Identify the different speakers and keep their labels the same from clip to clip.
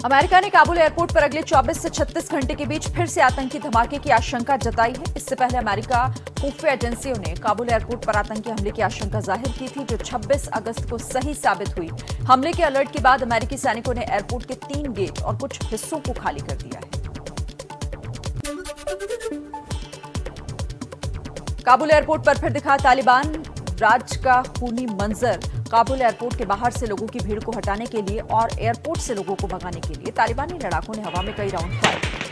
Speaker 1: America ने Kabul airport पर अगले 24 से 36 घंटे के बीच फिर से आतंकी धमाके की आशंका जताई है। इससे पहले अमेरिका खुफिया एजेंसियों ने काबुल एयरपोर्ट पर आतंकी हमले की आशंका जाहिर की थी, जो 26 अगस्त को सही साबित हुई। हमले के अलर्ट के बाद अमेरिकी सैनिकों ने एयरपोर्ट के 3 गेट और कुछ हिस्सों को खाली कर दिया है। काबुल एयरपोर्ट पर फिर दिखा तालिबान राज का खूनी मंजर। काबुल एयरपोर्ट के बाहर से लोगों की भीड़ को हटाने के लिए और एयरपोर्ट से लोगों को भगाने के लिए तालिबानी लड़ाकों ने हवा में कई राउंड फायर किए।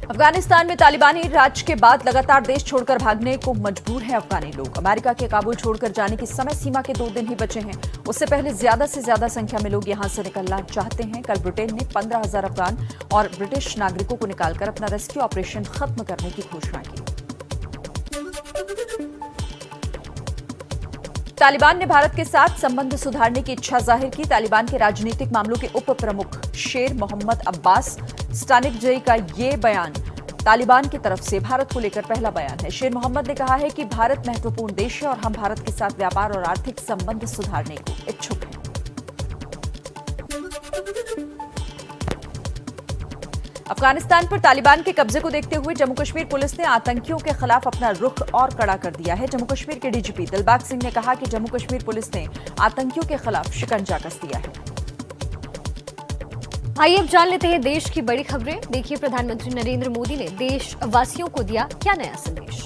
Speaker 1: अफगानिस्तान में तालिबानी राज के बाद लगातार देश छोड़कर भागने को मजबूर हैं अफगानी लोग। अमेरिका के काबुल छोड़कर जाने की समय सीमा के 2 दिन ही बचे हैं। उससे पहले ज्यादा से ज्यादा संख्या में लोग यहां से निकलना चाहते हैं। कल ब्रिटेन ने 15,000 अफगान और ब्रिटिश नागरिकों को निकालकर अपना रेस्क्यू ऑपरेशन खत्म करने की घोषणा की। तालिबान ने भारत के साथ संबंध सुधारने की इच्छा जाहिर की। तालिबान के राजनीतिक मामलों के उप प्रमुख शेर मोहम्मद अब्बास स्टानिकजई का ये बयान तालिबान की तरफ से भारत को लेकर पहला बयान है। शेर मोहम्मद ने कहा है कि भारत महत्वपूर्ण देश है और हम भारत के साथ व्यापार और आर्थिक संबंध सुधारने को इच्छुक हैं। अफगानिस्तान पर तालिबान के कब्जे को देखते हुए जम्मू कश्मीर पुलिस ने आतंकियों के खिलाफ अपना रुख और कड़ा कर दिया है। जम्मू कश्मीर के डीजीपी दिलबाग सिंह ने कहा कि जम्मू कश्मीर पुलिस ने आतंकियों के खिलाफ शिकंजा कस दिया है।
Speaker 2: आइए अब जान लेते हैं देश की बड़ी खबरें। देखिए, प्रधानमंत्री नरेंद्र मोदी ने देशवासियों को दिया क्या नया संदेश।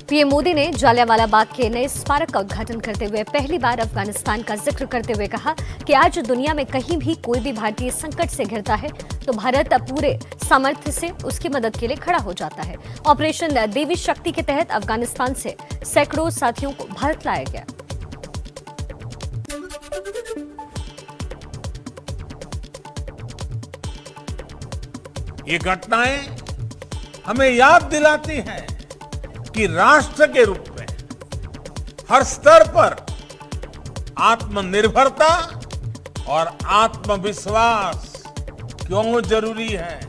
Speaker 2: पीएम मोदी ने जालियांवाला बाग के नए स्मारक का उद्घाटन करते हुए पहली बार अफगानिस्तान का जिक्र करते हुए कहा कि आज दुनिया में कहीं भी कोई भी भारतीय संकट से घिरता है तो भारत पूरे सामर्थ्य से उसकी मदद के लिए खड़ा हो जाता है। ऑपरेशन देवी शक्ति के तहत अफगानिस्तान से सैकड़ों साथियों को भारत लाया गया।
Speaker 3: ये घटनाएं हमें याद दिलाती हैं कि राष्ट्र के रूप में हर स्तर पर आत्मनिर्भरता और आत्मविश्वास क्यों जरूरी है,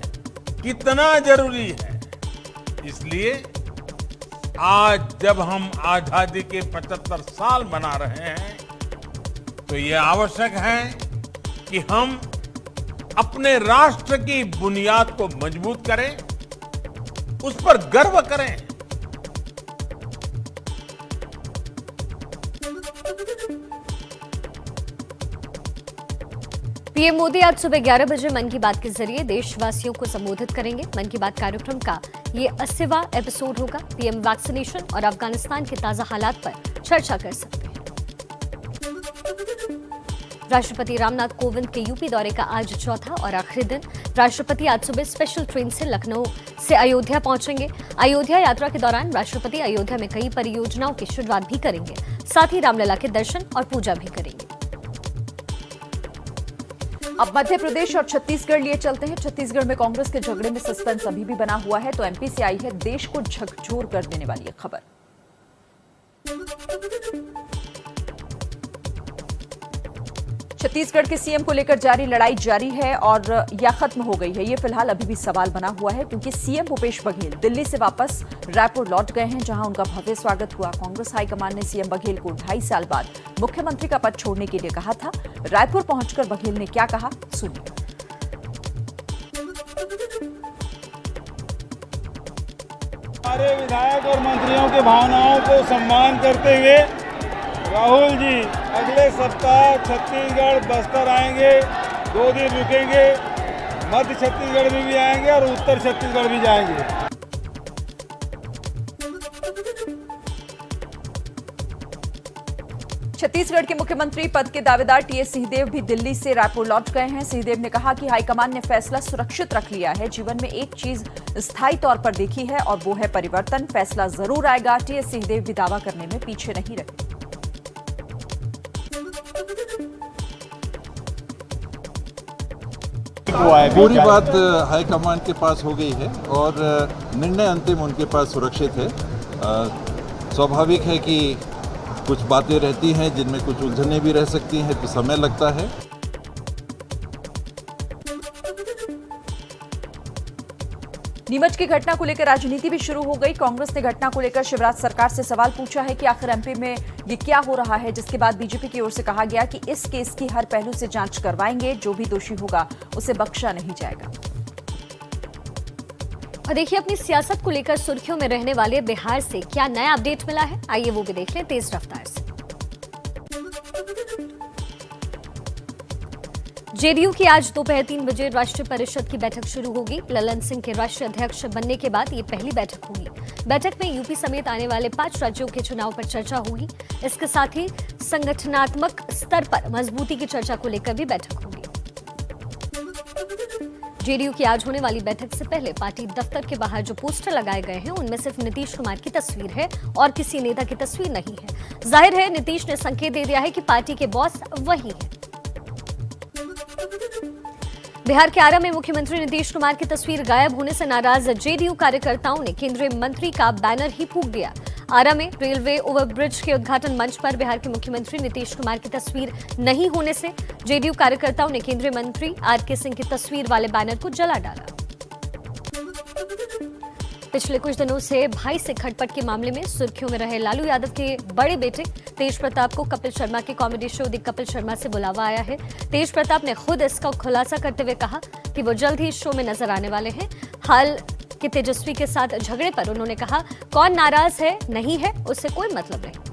Speaker 3: कितना जरूरी है। इसलिए आज जब हम आजादी के 75 साल मना रहे हैं तो ये आवश्यक है कि हम अपने राष्ट्र की बुनियाद को मजबूत करें, उस पर गर्व करें।
Speaker 2: पीएम मोदी आज सुबह 11 बजे मन की बात के जरिए देशवासियों को संबोधित करेंगे। मन की बात कार्यक्रम का ये 80वां एपिसोड होगा। पीएम वैक्सीनेशन और अफगानिस्तान के ताजा हालात पर चर्चा कर सकते हैं। राष्ट्रपति रामनाथ कोविंद के यूपी दौरे का आज चौथा और आखिरी दिन। राष्ट्रपति आज सुबह स्पेशल ट्रेन से लखनऊ से अयोध्या पहुंचेंगे। अयोध्या यात्रा के दौरान राष्ट्रपति अयोध्या में कई परियोजनाओं की शुरुआत भी करेंगे, साथ ही रामलला के दर्शन और पूजा भी करेंगे।
Speaker 1: अब मध्य प्रदेश और छत्तीसगढ़ लिए चलते हैं। छत्तीसगढ़ में कांग्रेस के झगड़े में सस्पेंस अभी भी बना हुआ है, तो एमपी से आई है देश को झकझोर कर देने वाली एक खबर। छत्तीसगढ़ के सीएम को लेकर जारी लड़ाई जारी है और या खत्म हो गई है, ये फिलहाल अभी भी सवाल बना हुआ है, क्योंकि सीएम भूपेश बघेल दिल्ली से वापस रायपुर लौट गए हैं, जहां उनका भव्य स्वागत हुआ। कांग्रेस हाईकमान ने सीएम बघेल को 2.5 साल बाद मुख्यमंत्री का पद छोड़ने के लिए कहा था। रायपुर पहुंचकर बघेल ने क्या कहा, सुनिए।
Speaker 4: हमारे विधायक और मंत्रियों की भावनाओं को सम्मान करते हुए राहुल जी अगले सप्ताह छत्तीसगढ़ बस्तर आएंगे, 2 दिन रुकेंगे, मध्य छत्तीसगढ़ में भी आएंगे और उत्तर छत्तीसगढ़ भी जाएंगे।
Speaker 1: छत्तीसगढ़ के मुख्यमंत्री पद के दावेदार टीएस सिंहदेव भी दिल्ली से रायपुर लौट गए हैं। सिंहदेव ने कहा कि हाईकमान ने फैसला सुरक्षित रख लिया है। जीवन में एक चीज स्थायी तौर पर देखी है और वो है परिवर्तन। फैसला जरूर आएगा। टीएस सिंहदेव भी दावा करने में पीछे नहीं रहे।
Speaker 4: हुआ है?
Speaker 5: पूरी बात हाईकमान के पास हो गई है और निर्णय अंतिम उनके पास सुरक्षित है। स्वाभाविक है कि कुछ बातें रहती हैं जिनमें कुछ उलझनें भी रह सकती हैं, तो समय लगता है।
Speaker 1: नीमच की घटना को लेकर राजनीति भी शुरू हो गई। कांग्रेस ने घटना को लेकर शिवराज सरकार से सवाल पूछा है कि आखिर एमपी में ये क्या हो रहा है, जिसके बाद बीजेपी की ओर से कहा गया कि इस केस की हर पहलू से जांच करवाएंगे, जो भी दोषी होगा उसे बख्शा नहीं जाएगा।
Speaker 2: और देखिए, अपनी सियासत को लेकर सुर्खियों में रहने वाले बिहार से क्या नया अपडेट मिला है, आइए वो भी देख लें तेज रफ्तार से। जेडीयू की आज दोपहर 3 बजे राष्ट्रीय परिषद की बैठक शुरू होगी। ललन सिंह के राष्ट्रीय अध्यक्ष बनने के बाद ये पहली बैठक होगी। बैठक में यूपी समेत आने वाले 5 राज्यों के चुनाव पर चर्चा होगी। इसके साथ ही संगठनात्मक स्तर पर मजबूती की चर्चा को लेकर भी बैठक होगी। जेडीयू की आज होने वाली बैठक से पहले पार्टी दफ्तर के बाहर जो पोस्टर लगाए गए हैं उनमें सिर्फ नीतीश कुमार की तस्वीर है और किसी नेता की तस्वीर नहीं है। जाहिर है नीतीश ने संकेत दे दिया है कि पार्टी के बॉस वही है। बिहार के आरा में मुख्यमंत्री नीतीश कुमार की तस्वीर गायब होने से नाराज जेडीयू कार्यकर्ताओं ने केंद्रीय मंत्री का बैनर ही फूंक दिया। आरा में रेलवे ओवरब्रिज के उद्घाटन मंच पर बिहार के मुख्यमंत्री नीतीश कुमार की तस्वीर नहीं होने से जेडीयू कार्यकर्ताओं ने केंद्रीय मंत्री आरके सिंह की तस्वीर वाले बैनर को जला डाला। पिछले कुछ दिनों से भाई से खटपट के मामले में सुर्खियों में रहे लालू यादव के बड़े बेटे तेज प्रताप को कपिल शर्मा के कॉमेडी शो दी कपिल शर्मा से बुलावा आया है। तेज प्रताप ने खुद इसका खुलासा करते हुए कहा कि वो जल्द ही इस शो में नजर आने वाले हैं। हाल के तेजस्वी के साथ झगड़े पर उन्होंने कहा, कौन नाराज है नहीं है उससे कोई मतलब नहीं।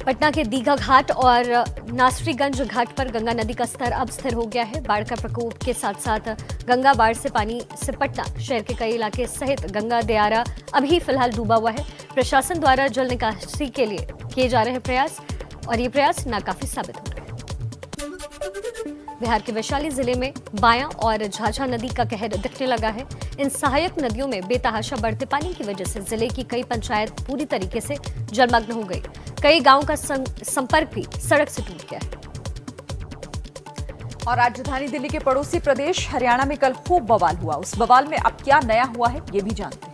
Speaker 2: पटना के दीघा घाट और नासरीगंज घाट पर गंगा नदी का स्तर अब स्थिर हो गया है। बाढ़ का प्रकोप के साथ साथ गंगा बाढ़ से पानी से पटना शहर के कई इलाके सहित गंगा दियारा अभी फिलहाल डूबा हुआ है। प्रशासन द्वारा जल निकासी के लिए किए जा रहे प्रयास और ये प्रयास नाकाफी साबित हो रहे हैं। बिहार के वैशाली जिले में बायां और झाझा नदी का कहर दिखने लगा है। इन सहायक नदियों में बेतहाशा बढ़ते पानी की वजह से जिले की कई पंचायत पूरी तरीके से जलमग्न हो गई। कई गांवों का संपर्क भी सड़क से टूट गया है।
Speaker 1: और राजधानी दिल्ली के पड़ोसी प्रदेश हरियाणा में कल खूब बवाल हुआ। उस बवाल में अब क्या नया हुआ है, ये भी जानते हैं।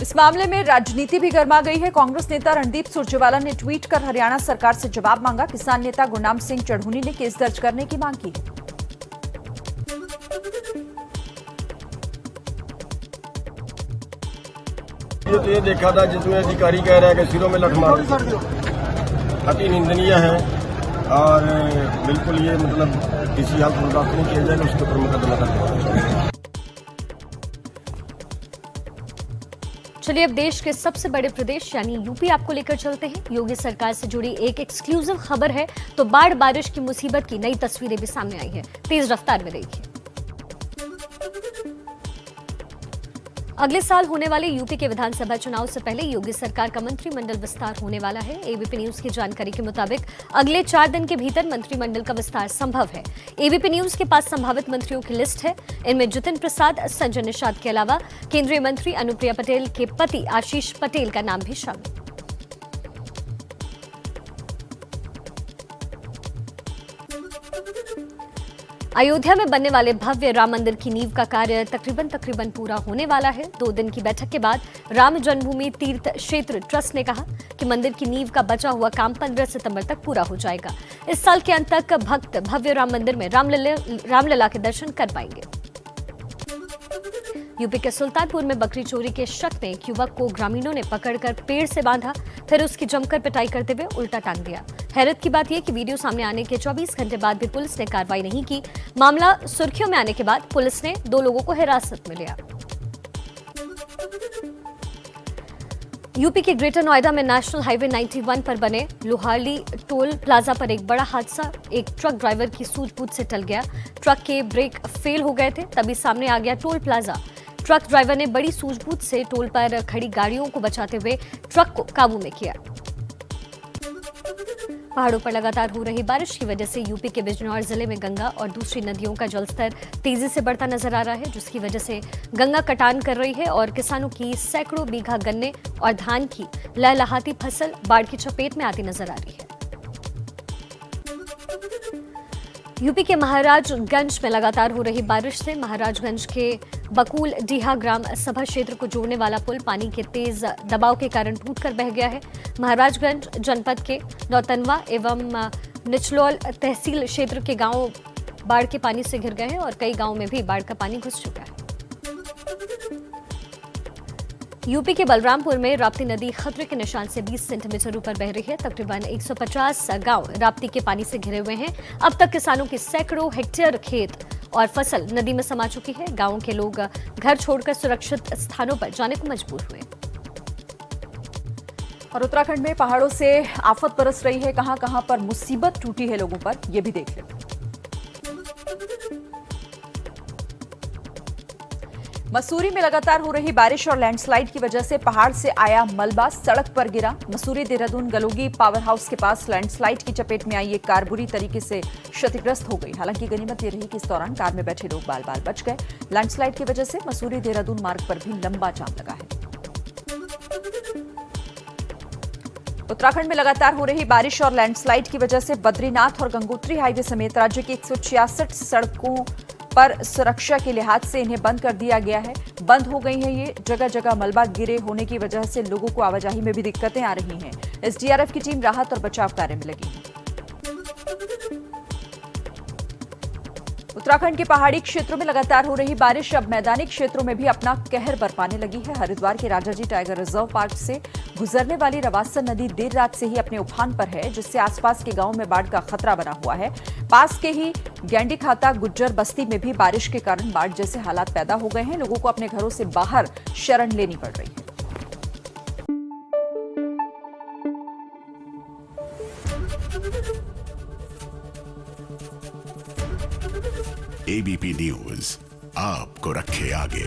Speaker 1: इस मामले में राजनीति भी गर्मा गई है। कांग्रेस नेता रणदीप सुरजेवाला ने ट्वीट कर हरियाणा सरकार से जवाब मांगा। किसान नेता गुरनाम सिंह चढ़ूनी ने केस दर्ज करने की मांग की।
Speaker 6: ये देखा था जिसमें अधिकारी कह रहा है कि सिरों में लठ मार, अति निंदनीय है और बिल्कुल ये मतलब किसी हाल बर्दाश्त नहीं किया जाएगा, उसके ऊपर मुकदमा दर्ज।
Speaker 2: चलिए अब देश के सबसे बड़े प्रदेश यानी यूपी आपको लेकर चलते हैं। योगी सरकार से जुड़ी एक एक्सक्लूसिव खबर है तो बाढ़ बारिश की मुसीबत की नई तस्वीरें भी सामने आई है। तेज रफ्तार में देखिए। अगले साल होने वाले यूपी के विधानसभा चुनाव से पहले योगी सरकार का मंत्रिमंडल विस्तार होने वाला है। एबीपी न्यूज की जानकारी के मुताबिक अगले 4 दिन के भीतर मंत्रिमंडल का विस्तार संभव है। एबीपी न्यूज के पास संभावित मंत्रियों की लिस्ट है। इनमें जितिन प्रसाद, संजय निषाद के अलावा केंद्रीय मंत्री अनुप्रिया पटेल के पति आशीष पटेल का नाम भी शामिल। अयोध्या में बनने वाले भव्य राम मंदिर की नींव का कार्य तकरीबन पूरा होने वाला है। 2 दिन की बैठक के बाद राम जन्मभूमि तीर्थ क्षेत्र ट्रस्ट ने कहा कि मंदिर की नींव का बचा हुआ काम 15 सितंबर तक पूरा हो जाएगा। इस साल के अंत तक भक्त भव्य राम मंदिर में रामलला के दर्शन कर पाएंगे। यूपी के सुल्तानपुर में बकरी चोरी के शक में एक युवक को ग्रामीणों ने पकड़कर पेड़ से बांधा, फिर उसकी जमकर पिटाई करते हुए उल्टा टांग दिया। हैरत की बात यह कि वीडियो सामने आने के 24 घंटे बाद भी पुलिस ने कार्रवाई नहीं की। मामला सुर्खियों में आने के बाद पुलिस ने 2 लोगों को हिरासत में लिया। यूपी के ग्रेटर नोएडा में नेशनल हाईवे 91 पर बने लोहारली टोल प्लाजा पर एक बड़ा हादसा। एक ट्रक ड्राइवर की सूझबूझ से टल गया। ट्रक के ब्रेक फेल हो गए थे, तभी सामने आ गया टोल प्लाजा। ट्रक ड्राइवर ने बड़ी सूझबूझ से टोल पर खड़ी गाड़ियों को बचाते हुए ट्रक को काबू में किया। पहाड़ों पर लगातार हो रही बारिश की वजह से यूपी के बिजनौर जिले में गंगा और दूसरी नदियों का जलस्तर तेजी से बढ़ता नजर आ रहा है, जिसकी वजह से गंगा कटान कर रही है और किसानों की सैकड़ों बीघा गन्ने और धान की लहलहाती फसल बाढ़ की चपेट में आती नजर आ रही है। यूपी के महाराजगंज में लगातार हो रही बारिश से महाराजगंज के बकुल डीहा ग्राम सभा क्षेत्र को जोड़ने वाला पुल पानी के तेज दबाव के कारण टूटकर बह गया है। महाराजगंज जनपद के नौतनवा एवं निचलौल तहसील क्षेत्र के गांव बाढ़ के पानी से घिर गए हैं और कई गांवों में भी बाढ़ का पानी घुस चुका है। यूपी के बलरामपुर में राप्ती नदी खतरे के निशान से 20 सेंटीमीटर ऊपर बह रही है। तकरीबन 150 गांव राप्ती के पानी से घिरे हुए हैं। अब तक किसानों की सैकड़ों हेक्टेयर खेत और फसल नदी में समा चुकी है। गांव के लोग घर छोड़कर सुरक्षित स्थानों पर जाने को मजबूर हुए।
Speaker 1: और उत्तराखंड में पहाड़ों से आफत बरस रही है। कहां कहां पर मुसीबत टूटी है लोगों पर, यह भी देख लें। मसूरी में लगातार हो रही बारिश और लैंडस्लाइड की वजह से पहाड़ से आया मलबा सड़क पर गिरा। मसूरी देहरादून गलोगी पावर हाउस के पास लैंडस्लाइड की चपेट में आई एक कार बुरी तरीके से क्षतिग्रस्त हो गई। हालांकि गनीमत ये रही कि इस दौरान कार में बैठे लोग बाल बाल बच गए। लैंडस्लाइड की वजह से मसूरी देहरादून मार्ग पर भी लंबा जाम लगा है। उत्तराखंड में लगातार हो रही बारिश और लैंडस्लाइड की वजह से बद्रीनाथ और गंगोत्री हाईवे समेत राज्य की 166 सड़कों पर सुरक्षा के लिहाज से इन्हें बंद कर दिया गया है। बंद हो गई है ये। जगह जगह मलबा गिरे होने की वजह से लोगों को आवाजाही में भी दिक्कतें आ रही हैं। एसडीआरएफ की टीम राहत और बचाव कार्य में लगी है। उत्तराखंड के पहाड़ी क्षेत्रों में लगातार हो रही बारिश अब मैदानी क्षेत्रों में भी अपना कहर बरपाने लगी है। हरिद्वार के राजाजी टाइगर रिजर्व पार्क से गुजरने वाली रवासन नदी देर रात से ही अपने उफान पर है, जिससे आसपास के गांवों में बाढ़ का खतरा बना हुआ है। पास के ही गैंडी खाता गुज्जर बस्ती में भी बारिश के कारण बाढ़ जैसे हालात पैदा हो गए हैं। लोगों को अपने घरों से बाहर शरण लेनी पड़ रही है।
Speaker 7: एबीपी न्यूज आपको रखे आगे।